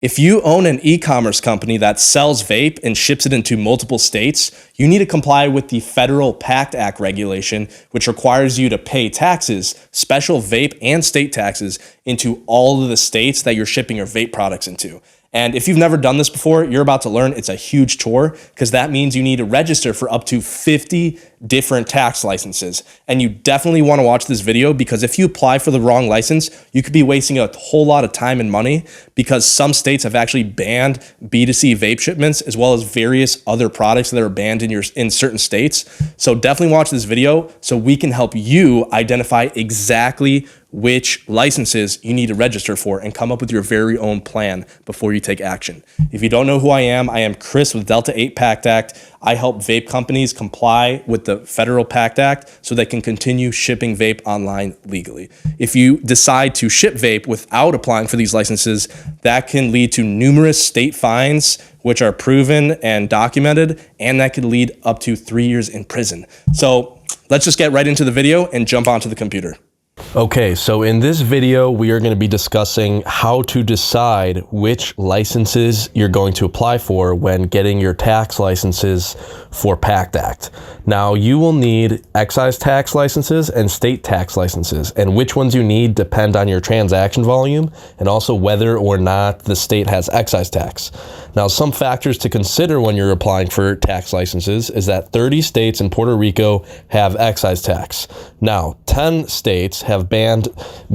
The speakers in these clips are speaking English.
If you own an e-commerce company that sells vape and ships it into multiple states, you need to comply with the federal PACT Act regulation, which requires you to pay taxes, special vape and state taxes, into all of the states that you're shipping your vape products into. And if you've never done this before, you're about to learn it's a huge chore, because that means you need to register for up to 50 different tax licenses. And you definitely want to watch this video, because if you apply for the wrong license, you could be wasting a whole lot of time and money, because some states have actually banned B2C vape shipments, as well as various other products that are banned in certain states. So definitely watch this video so we can help you identify exactly which licenses you need to register for and come up with your very own plan before you take action. If you don't know who I am Chris with Delta 8 PACT Act. I help vape companies comply with the federal PACT Act so they can continue shipping vape online legally. If you decide to ship vape without applying for these licenses, that can lead to numerous state fines, which are proven and documented, and that could lead up to 3 years in prison. So let's just get right into the video and jump onto the computer. Okay, so in this video, we are going to be discussing how to decide which licenses you're going to apply for when getting your tax licenses for PACT Act. Now, you will need excise tax licenses and state tax licenses, and which ones you need depend on your transaction volume and also whether or not the state has excise tax. Now, some factors to consider when you're applying for tax licenses is that 30 states and Puerto Rico have excise tax. Now, 10 states have banned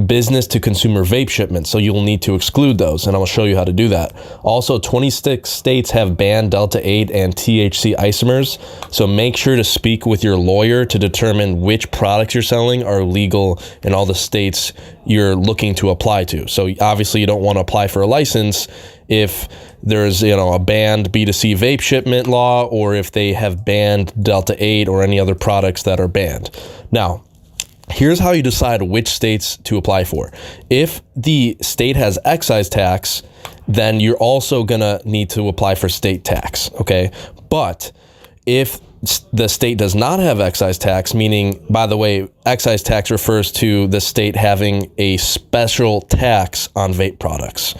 business to consumer vape shipments, so you'll need to exclude those, and I'll show you how to do that. Also, 26 states have banned Delta 8 and THC isomers, so make sure to speak with your lawyer to determine which products you're selling are legal in all the states you're looking to apply to. So obviously you don't want to apply for a license if there's a banned B2C vape shipment law, or if they have banned Delta 8 or any other products that are banned. Now, here's how you decide which states to apply for. If the state has excise tax, then you're also gonna need to apply for state tax, okay? But if the state does not have excise tax, meaning, by the way, excise tax refers to the state having a special tax on vape products.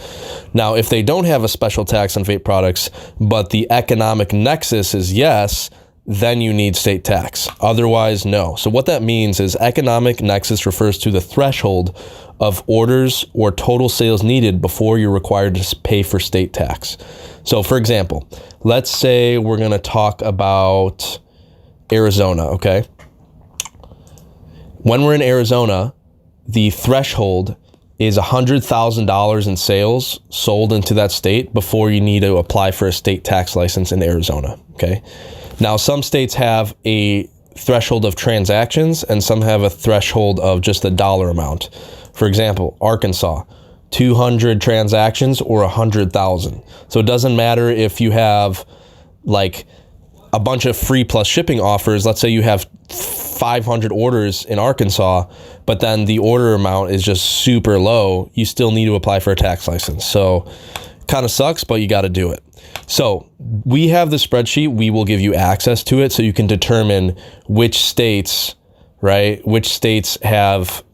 Now, if they don't have a special tax on vape products, but the economic nexus is yes, then you need state tax. Otherwise, no. So what that means is economic nexus refers to the threshold of orders or total sales needed before you're required to pay for state tax. So for example, let's say we're going to talk about Arizona, okay? When we're in Arizona, the threshold is $100,000 in sales sold into that state before you need to apply for a state tax license in Arizona, okay? Now, some states have a threshold of transactions and some have a threshold of just a dollar amount. For example, Arkansas, 200 transactions or 100,000. So it doesn't matter if you have like a bunch of free plus shipping offers. Let's say you have 500 orders in Arkansas, but then the order amount is just super low. You still need to apply for a tax license. So kind of sucks, but you got to do it. So we have the spreadsheet. We will give you access to it so you can determine which states, right? Which states have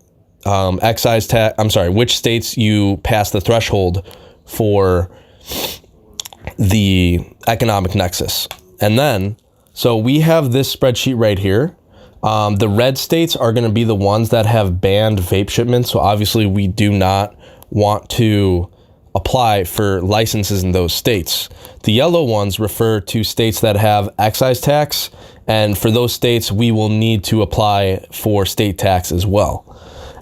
excise tax. I'm sorry, which states you pass the threshold for the economic nexus. And then, so we have this spreadsheet right here. The red states are going to be the ones that have banned vape shipments. So obviously we do not want to apply for licenses in those states. The yellow ones refer to states that have excise tax, and for those states we will need to apply for state tax as well.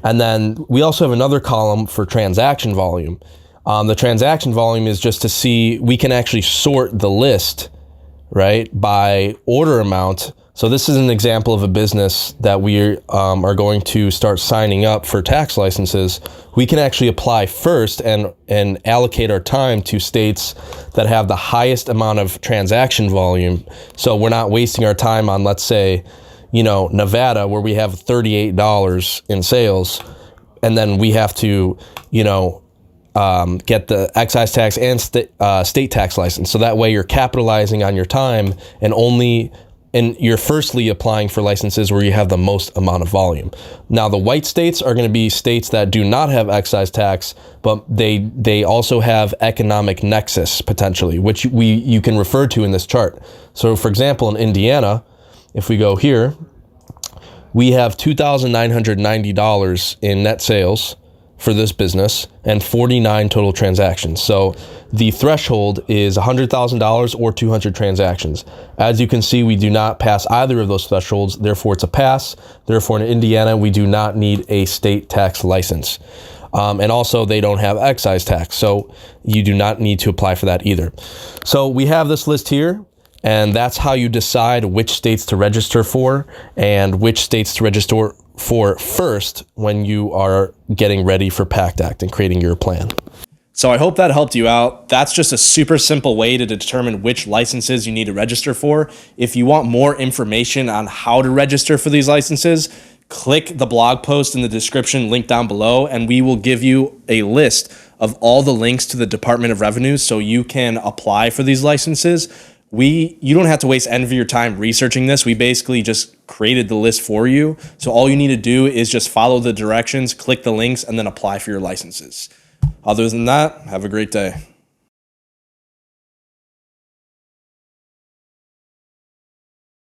And then we also have another column for transaction volume. The transaction volume is just to see, we can actually sort the list, right, by order amount. So this is an example of a business that we are going to start signing up for tax licenses. We can actually apply first and allocate our time to states that have the highest amount of transaction volume. So we're not wasting our time on, let's say, Nevada, where we have $38 in sales, and then we have to, get the excise tax and state tax license. So that way you're capitalizing on your time and only and you're firstly applying for licenses where you have the most amount of volume. Now, the white states are going to be states that do not have excise tax, but they also have economic nexus potentially, which you can refer to in this chart. So, for example, in Indiana, if we go here, we have $2,990 in net sales for this business and 49 total transactions. So the threshold is $100,000 or 200 transactions. As you can see, we do not pass either of those thresholds. Therefore, it's a pass. Therefore, in Indiana, we do not need a state tax license. And also, they don't have excise tax. So you do not need to apply for that either. So we have this list here. And that's how you decide which states to register for and which states to register for first when you are getting ready for PACT Act and creating your plan. So I hope that helped you out. That's just a super simple way to determine which licenses you need to register for. If you want more information on how to register for these licenses, click the blog post in the description link down below, and we will give you a list of all the links to the Department of Revenue so you can apply for these licenses. You don't have to waste any of your time researching this. We basically just created the list for you. So all you need to do is just follow the directions, click the links, and then apply for your licenses. Other than that, have a great day.